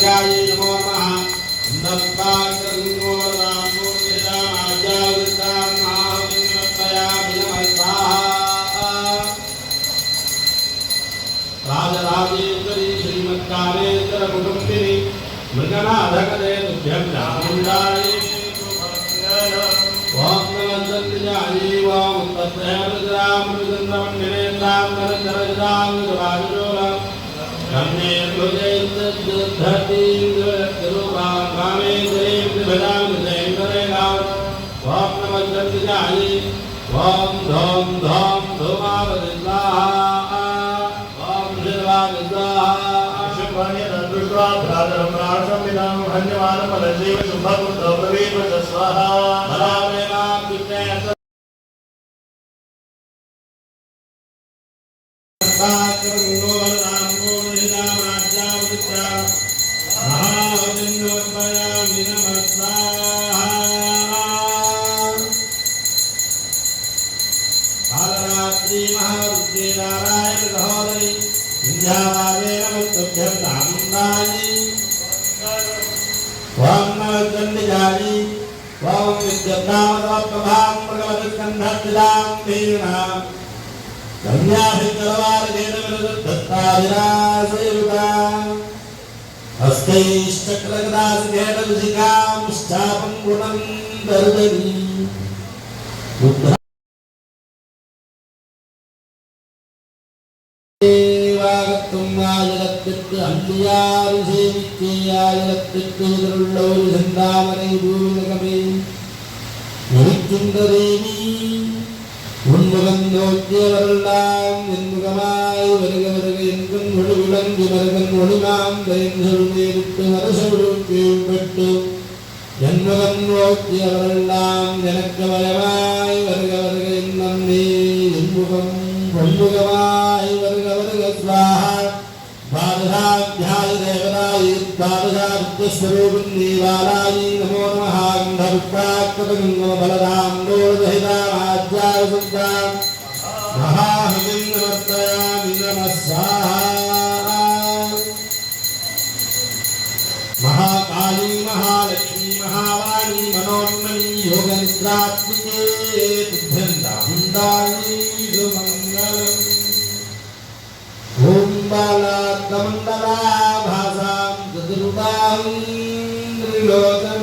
नमो राजराजेश्वरी श्रीमत्कामेश्वर कुटुंबिनी मृगनाधकदे तुभ्यं चामुण्डायै ओम नमस्ते ओम तत्प्रहृद्रामृतन्द्रमण्डिरेन्द्रां नरचरजदां सुभाषोलं कन्ये हृदयेन्द्रधतीन्द्ररूपां कामेन्द्रीं त्रिभुजां हृदयेन्द्रेणां ओम नमस्ते ओम धौम धौम धूमावतिस्वाहा ओम शिवाविस्वाहा शुभ्रण्य तद्दुष्वा भ्रातरं राजसंविदां धन्यवादपदजीव शुभपुत्रप्रवीत स्वाहा भलामेवां कृष्णे உன்முகம் நோக்கியவரெல்லாம் என்முகமாய் வருக வருக என்றும் ஒளி விளங்கி மருகன் ஒளிமாம் தயன்சொல் நேரிட்டு அரசொழு கீழ்பட்டு என்முகம் நோக்கியவரெல்லாம் எனக்கு மயமாய் வருக வருக என்னே என்முகம் பன்முகமாய் வருக வருக ஸ்வாஹா பாதுகாத்தியாய தேவதாயி பாதுகாத்யஸ்வரூபிணி நீவாலாயி நமோ நமः அந்தர்பாக்கதங்கோ பலராம் நோதஹிதாமாத்யாய சுத்தாம் மகாஹிம் நமஸ்தயாமி நமः ஸ்வாஹா மகாகாளி மகாலக்ஷ்மி மகாவாணி மனோன்மணி யோகநித்ராத்மிகே துभ्यं தாமுண்டாயி சுமங்கலம் ओम बालात्मंडला भासां ददुरुतां त्रिलोचन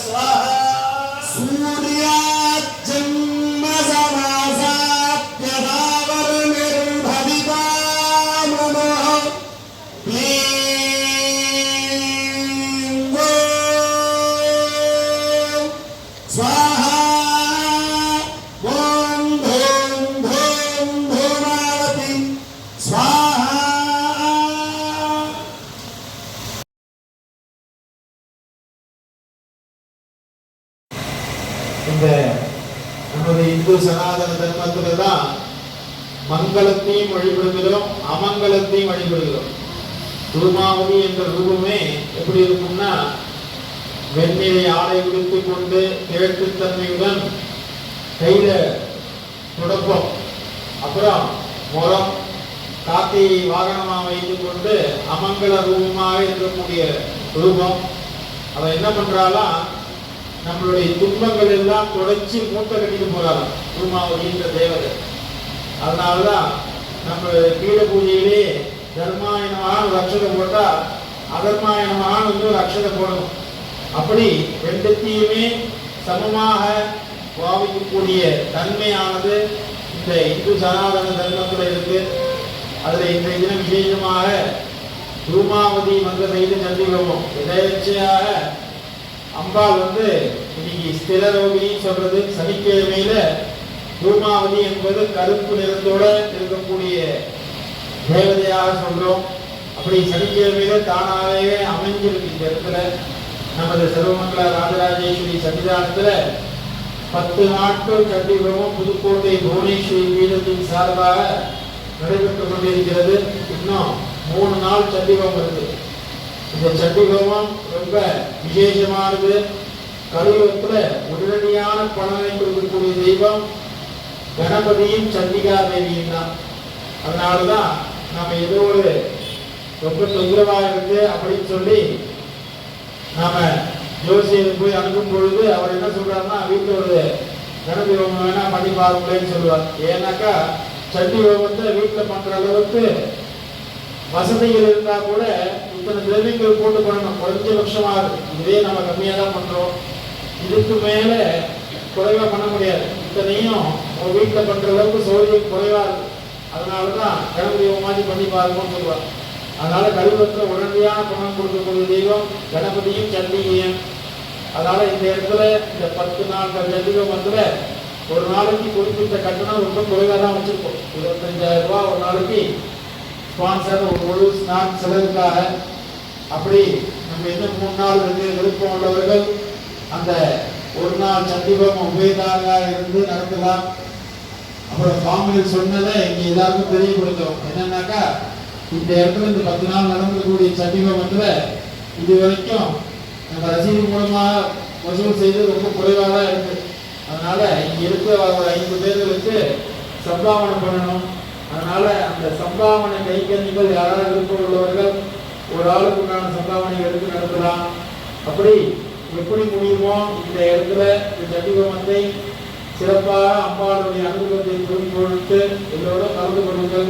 स्वाहा सूर्याच्चम समासाप्यधावर्णिर्भविता मनः क्लीं स्वाहा நமது இந்து சனாதன தர்மத்துல தான் மங்களத்தையும் வழிபடுகிறோம், அமங்கலத்தையும் வழிபடுகிறோம். ரூமாவதி என்ற ரூபமே எப்படி இருக்கும்னா, வெண்ணிலை ஆடை உடுத்தி கொண்டு கிழக்குத்தன்மையுடன் கையில துடப்பம், அப்புறம் முறம், காத்தியை வாகனமாக வைத்துக் கொண்டு அமங்கல ரூபமாக இருக்கக்கூடிய ரூபம். அவன் என்ன பண்றாலாம், நம்மளுடைய துன்பங்கள் எல்லாம் தொடர்ச்சி மூட்டை கட்டிட்டு போறாங்க ரூமாவதின்ற தேவதை. அதனாலதான் நம்ம கீழ பூஜையிலே தர்மாயணமான ஒரு அக்ஷதை போட்டா அதர்மாயணமான ஒரு அக்ஷதை போடணும். அப்படி ரெண்டுத்தையுமே சமமாக பாவிக்கக்கூடிய தன்மையானது இந்த இந்து சனாதன தர்மத்தில் இருக்கு. அதுல இன்றைய தினம் விசேஷமாக ரூமாவதி மந்திர செய்து சந்திக்கிறோம். எதேச்சையாக அம்பாள் இன்னைக்கு ஸ்திரரோகிணி சொல்றது சனிக்கிழமையில ரூமாவதி என்பது கருப்பு நிறத்தோட இருக்கக்கூடிய தேவதையாக சொல்றோம். அப்படி சனிக்கிழமையில தானாகவே அமைஞ்சிருக்கு. இந்த இடத்துல நமது சர்வமங்கல ராஜராஜேஸ்வரி சன்னிதானத்துல 10 நாட்கள் சண்டிகோமம் புதுக்கோட்டை புவனேஸ்வரி பீடத்தின் சார்பாக நடைபெற்றுக் கொண்டிருக்கிறது. இன்னும் 3 நாள் சண்டிகோமம் இருக்கு. இந்த சண்டிகோமம் ரொம்ப விசேஷமானது. கலியுகத்துல உடனடியான பலனை கொடுக்கக்கூடிய தெய்வம் கணபதியும் சண்டிகா தேவியும் தான். அதனாலதான் நம்ம ஏதோ ஒரு ரொம்ப தொந்தரவா இருக்கு அப்படின்னு சொல்லி நாம ஜோசியர் போய் அனுப்பும் பொழுது அவர் என்ன சொல்றாருன்னா, வீட்டில் ஒரு கணபதி ஹோமம் வேணா பண்ணி பாருங்களேன்னு சொல்லுவார். ஏன்னாக்கா சண்டி ஹோமத்தை வீட்டில் பண்ற அளவுக்கு வசதிகள் இருந்தா கூட இத்தனை திரவியங்கள் போட்டு பண்ணணும், குறைஞ்சபட்சமா இருக்கு. இதே நம்ம கம்மியா தான் பண்றோம், இதுக்கு மேல குறைவா பண்ண முடியாது. இத்தனையும் ஒரு வீட்டில் பண்ற அளவுக்கு சௌகரியம் குறைவா இருக்கு. அதனாலதான் கணபதி ஹோமாதி பண்ணி பாருங்கன்னு சொல்லுவாங்க. அதனால கலியுகத்துல உடனடியான பணம் கொடுக்கக்கூடிய தெய்வம் கணபதியும் சண்டிகையும். அதனால இந்த இடத்துல இந்த 10 நாட்கள் சண்டி ஹோமத்துல ஒரு நாளைக்கு குறிப்பிட்ட கட்டணம் ரொம்ப குறைவா தான் வச்சிருக்கோம். 25,000 ரூபாய் ஒரு நாளைக்கு ஸ்பான்சர், ஒரு முழு ஸ்நாக் செலவுக்காக. அப்படி நம்ம இன்னும் 3 நாள் விருப்பம் உள்ளவர்கள் அந்த ஒரு நாள் சண்டி ஹோமம் உபயோகமாக இருந்து நடத்தலாம். அப்புறம் சுவாமிகள் சொன்னதை இங்க எல்லாருக்கும் தெரியப்படுத்தும். என்னன்னாக்கா, இந்த இடத்துல இந்த 10 நாள் நடந்தக்கூடிய சண்டி ஹோமத்துல இது வரைக்கும் நம்ம ரசீது மூலமாக வசூல் செய்து ரொம்ப குறைவாக தான் இருக்கு. அதனால இங்க இருக்கிற ஒரு 5 பேர்களுக்கு சம்பாவனை பண்ணணும். அதனால அந்த சம்பாவனை கைக்கணிகள் யாராவது விருப்பம் உள்ளவர்கள் ஒரு ஆளுக்கு உண்டான சம்பாவனை எடுத்து நடத்தலாம். அப்படி எப்படி முடியுமோ இந்த இடத்துல இந்த சண்டி ஹோமத்தை சிறப்பாக அம்பாளுடைய அனுபவத்தை பொறுத்து எல்லோரும் கலந்து கொள்ளுங்கள்.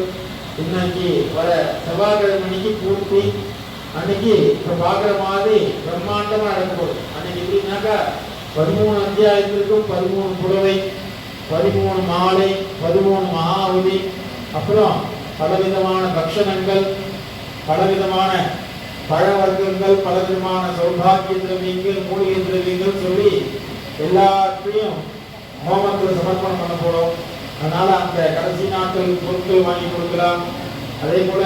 இன்னைக்கு வர செவ்வாய்க்கிழமைக்கு பூர்த்தி. அன்னைக்கு இப்ப பாக்குற மாதிரி பிரம்மாண்டமா நடக்கும். அன்னைக்கு எப்படின்னாக்கா 13 அத்தியாயத்திற்கும் 13 புடவை, 13 மாலை, 13 மகாவதி, அப்புறம் பலவிதமான பக்ஷணங்கள், பலவிதமான பழ வர்க்கங்கள், பலவிதமான சௌபாகிய திரவியங்கள், மூலிகை திரவியங்கள் சொல்லி எல்லாத்தையும் ஹோமத்தில் சமர்ப்பணம் பண்ண போறோம். அதனால அந்த கடைசி நாட்கள் பொருட்கள் வாங்கி கொடுக்கலாம். அதே போல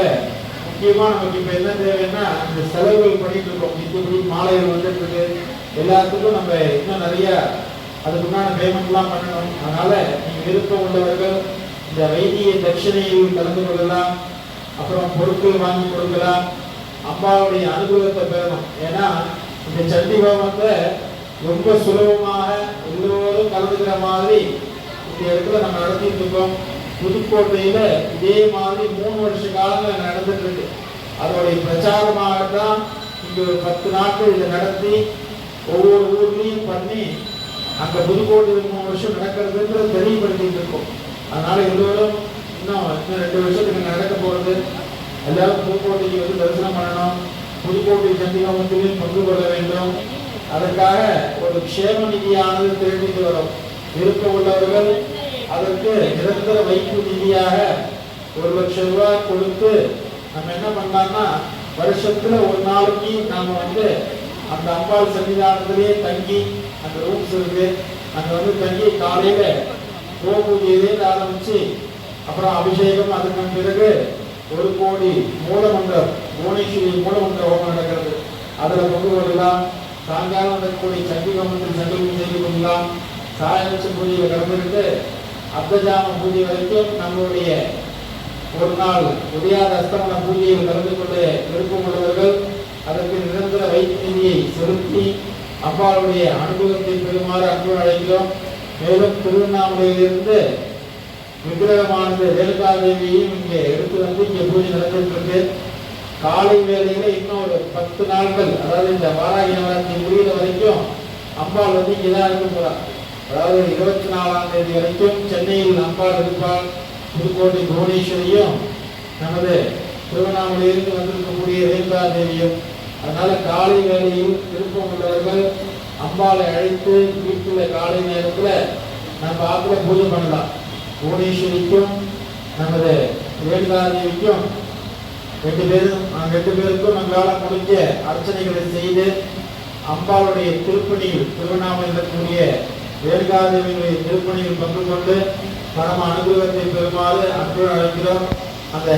முக்கியமா நமக்கு இப்ப என்ன தேவைன்னா, இந்த செலவுகள் பண்ணிட்டு இருக்கோம். இப்படி மாலைகள் வந்துட்டு இருக்கு, எல்லாத்துக்கும் நம்ம இன்னும் நிறைய அதுக்குண்டான பேமெண்ட் எல்லாம் பண்ணணும். அதனால நீங்க விருப்பம் உள்ளவர்கள் இந்த வைத்திய தட்சணையில் கலந்து கொள்ளலாம். அப்புறம் பொருட்கள் வாங்கி கொடுக்கலாம். அம்பாவுடைய அனுகூலத்தை பெறணும். ஏன்னா இந்த சண்டி ஹோமத்தை ரொம்ப சுலபமாக எல்லோரும் கலந்துக்கிற மாதிரி இந்த இடத்துல நம்ம நடத்திட்டு இருக்கோம். புதுக்கோட்டையில இதே மாதிரி 3 வருஷ காலங்கள் நடந்துட்டு இருக்கு. அதோடைய பிரச்சாரமாகத்தான் இங்க ஒரு 10 நாட்கள் இதை நடத்தி ஒவ்வொரு ஊர்லயும் பண்ணி அந்த புதுக்கோட்டையில் 3 வருஷம் நடக்கிறதுன்றது தெரியப்படுத்திட்டு இருக்கோம். அதனால எல்லோரும் இன்னும் 2 வருஷத்துக்கு நடக்க போறது. எல்லாரும் புதுக்கோட்டைக்கு வந்து தரிசனம் பண்ணணும். புதுக்கோட்டை சண்டி ஹோமத்திலும் பங்கு கொள்ள வேண்டும். அதற்காக ஒரு க்ஷேம நிதியானது திரட்டிட்டு வரும். விருப்பம் உள்ளவர்கள் அதற்கு நிரந்தர வைப்பு நிதியாக 1 லட்சம் ரூபாய் கொடுத்து நம்ம என்ன பண்ணலாம்னா, வருஷத்துல ஒரு நாளைக்கு நாம வந்து அந்த அம்பாள் சன்னிதானத்திலேயே தங்கி, அந்த ரூம்ஸ் இருக்கு, அங்க வந்து தங்கி காலையில பூஜையிலேருந்து ஆரம்பிச்சு அப்புறம் அபிஷேகம், அதுக்கு பிறகு 1 கோடி மூலமந்திரம், புவனேஸ்வரி மூலமந்திர ஹோமம் நடக்கிறது. அதுல கொண்டு வரலாம். சாயங்காலம் நடக்கக்கூடிய சண்டி ஹோமத்தில் சண்டி செய்து கொள்ளலாம். சாயலட்ச பூஜையில் கலந்துக்கிட்டு அர்த்தஜாம பூஜை வரைக்கும் நம்மளுடைய ஒரு நாள் உதயாத அஸ்தமன பூஜையில் கலந்து கொள்ள விருப்பம் உள்ளவர்கள் அதற்கு நிரந்தர வைப்பு நிதியை செலுத்தி அம்பாளுடைய அனுபவத்தை பெறுமாறு அன்பு அழைக்கிறோம். மேலும் திருவண்ணாமலையிலிருந்து விக்கிரகமானது ரேணுகாதேவியையும் இங்கே எடுத்து வந்து இங்கே பூஜை நடந்துட்டு இருக்கு. காலை வேளையில இன்னும் ஒரு 10 நாட்கள், அதாவது இந்த வாராகி நவராத்திரி முடிகிற வரைக்கும் அம்பாள் வந்து இங்கேதான் இருக்க போறார். அதாவது 24ஆம் தேதி வரைக்கும் சென்னையில் அம்பாள் இருப்பாள். புதுக்கோட்டை புவனேஸ்வரியும் நமது திருவண்ணாமலையிலிருந்து வந்திருக்கக்கூடிய ரேணுகாதேவியும். அதனால காலை வேளையில் விருப்பம் உள்ளவர்கள் அம்பாளை அழைத்து வீட்டுல காலை நேரத்துல நம்ம ஆத்துல பூஜை பண்ணலாம். புவனேஸ்வரிக்கும் நமது ரேணுகாதேவிக்கும் 2 பேருக்கும் நம்மளால முடிஞ்ச அர்ச்சனைகளை செய்து அம்பாளுடைய திருப்பணியில், திருவண்ணாமலை இருக்கக்கூடிய ரேணுகாதேவியுடைய திருப்பணியில் பங்கு கொண்டு பரம அனுகிரகத்தை பெறுமாறு அன்பு அழைக்கிறோம். அந்த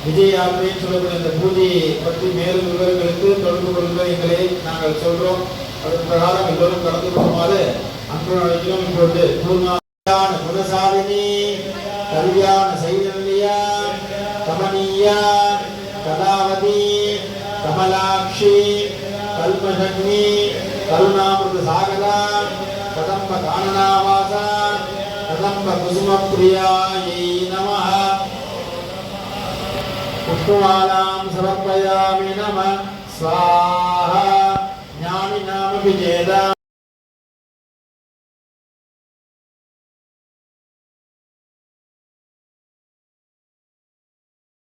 விஜய் யாத்திரைன்னு சொல்லக்கூடிய அந்த பூஜையை பற்றி மேலும் விவரங்களுக்கு தொடர்பு கொள்ளுங்கள் எங்களை நாங்கள் சொல்றோம். அதன் பிரகாரம் எல்லோரும் கலந்து கொள்ளுமாறு அன்பு அழைக்கிறோம். இப்பொழுது பூர்ணான குணசாலினி கல்யாண சைதன்யா கமனியா கதாவதி கமலாட்சி கல்மஷக்னி கருணாமிருத சாகரா கதம்ப கானனாவாசா கதம்ப குசும பிரியாயை நமஹ. पुष्पमालां समर्पयामि नमः स्वाहा ज्ञानिनामपि चेदा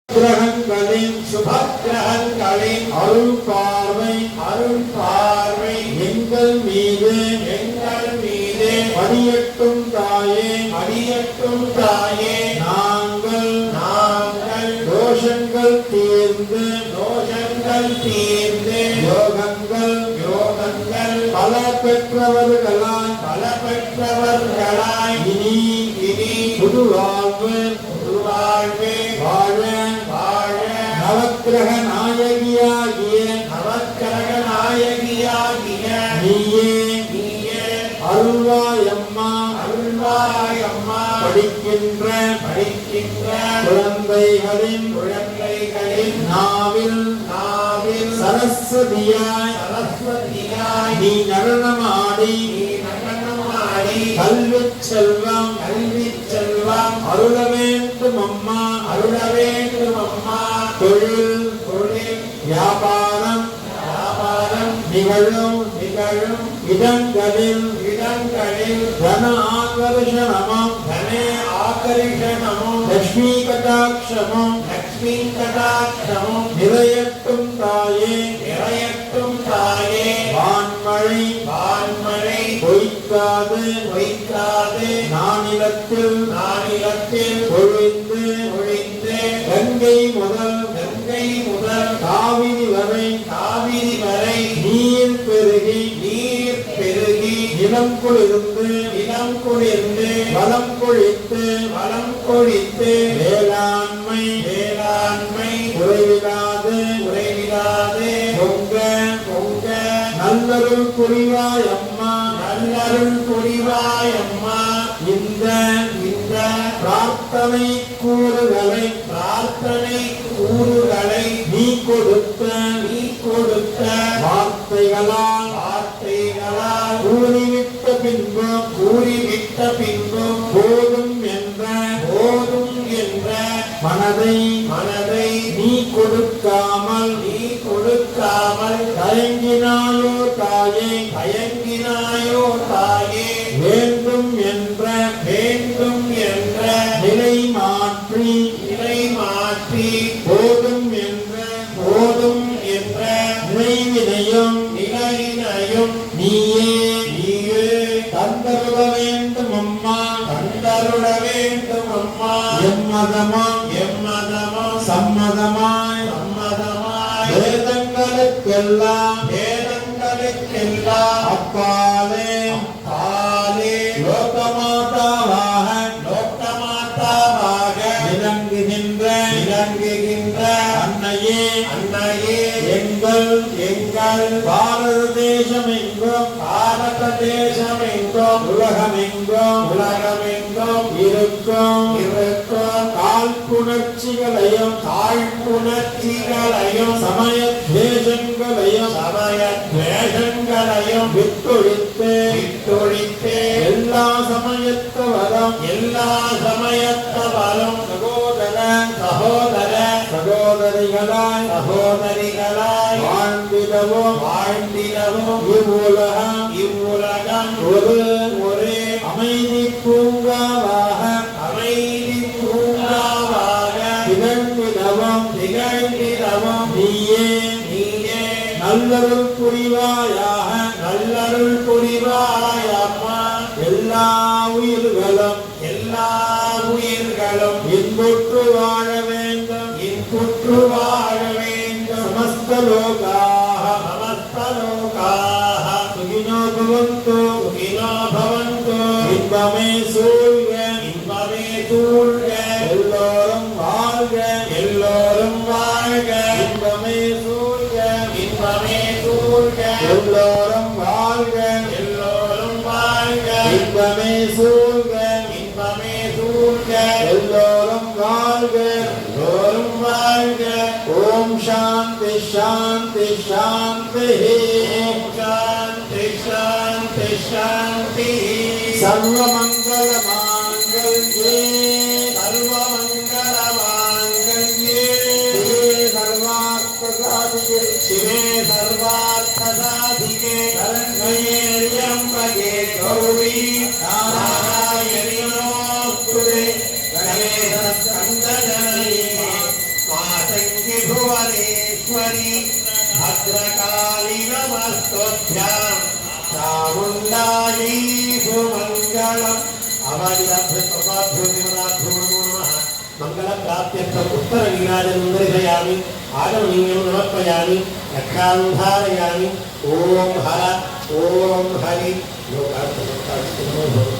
கிரகங்களின் சுபக்கிரகங்களின் அருள் பார்வை எங்கள் மீது படியட்டும் தாயே நாங்கள் தோஷங்கள் தீர்ந்து யோகங்கள் பல பெற்றவர்களாய் இனி புது வாழ்வு வாழ நவக்கிரக நாயகியாகிய நீயே அருள்வாயம்மா படிக்கின்ற குழந்தைகளின் நாவில் சரஸ்வதியாய் நீ நடனமாடி கல்விச் செல்வம் அருள வேண்டும் அம்மா தொழில் வியாபாரம் நிகழும் இடங்களில் தன ஆகர்ஷணமும் லக்ஷ்மி கடாட்சமும் நிறையட்டும் தாயே வான்மழை பொய்க்காது நானிலத்தில் பொழிந்து கங்கை முதல் காவிரி வரை நீர் பெருகி நிலம் குளிர்ந்து வளம் கொழித்து வேளாண்மை குறைவிலாது பொங்க நல்லருள் புரிவாய் அம்மா இந்த பிரார்த்தனை கூறுகளை நீ கொடுத்த வார்த்தைகளால் கூறிவிட்ட பின்பும் போதும் என்ற மனதை நீ கொடுக்காமல் தயங்கினாயோ தாயே வேண்டும் என்ற நிலை மாற்றி போதும் என்ற நினைவினையும் நீயே தந்தருள வேண்டும் அம்மா எம்மதமும் சம்மதமாய் வேதங்களுக்கெல்லாம் அப்பாலே லோகமாதாவாக விளங்குகின்ற அன்னையே எங்கள் பாரத தேசம் எங்கும் உலகமெங்கும் இருக்கும் காழ்ப்புணர்ச்சிகளையும் சமய துவேஷங்களையும் விட்டொழித்து எல்லா சமயத்தவரும் சகோதரிகளாய் வாழ்ந்திடவும் இவ்வுலகம் ஒரு அமைதி பூங்காவாக திகழ்ந்திடவும் நீயே நல்லருள் புரிவாயம்மா எல்லா உயிர்களும் இன்புற்று வாழ வேண்டும் சமஸ்தலோகாः சுகினோ பவந்து இன்பமே சூழ்க எல்லோரும் வாழ்க இன்பமே சூழ்க எல்லோரும் வாழ்க இன்பமே சூழ்க எல்லோரும் வாழ்க ஓம் சாந்தி சர்வமங்கள மாங்கல்யே भद्रकाली नमस्तुभ्यां चामुण्डायै सुमङ्गलम् मंगलप्राप्त्यर्थम् उत्तरवीराजनं दर्शयामि आगमनीयं समर्पयामि रक्षां धारयामि ओम हर ओम हरि लोकार्पणं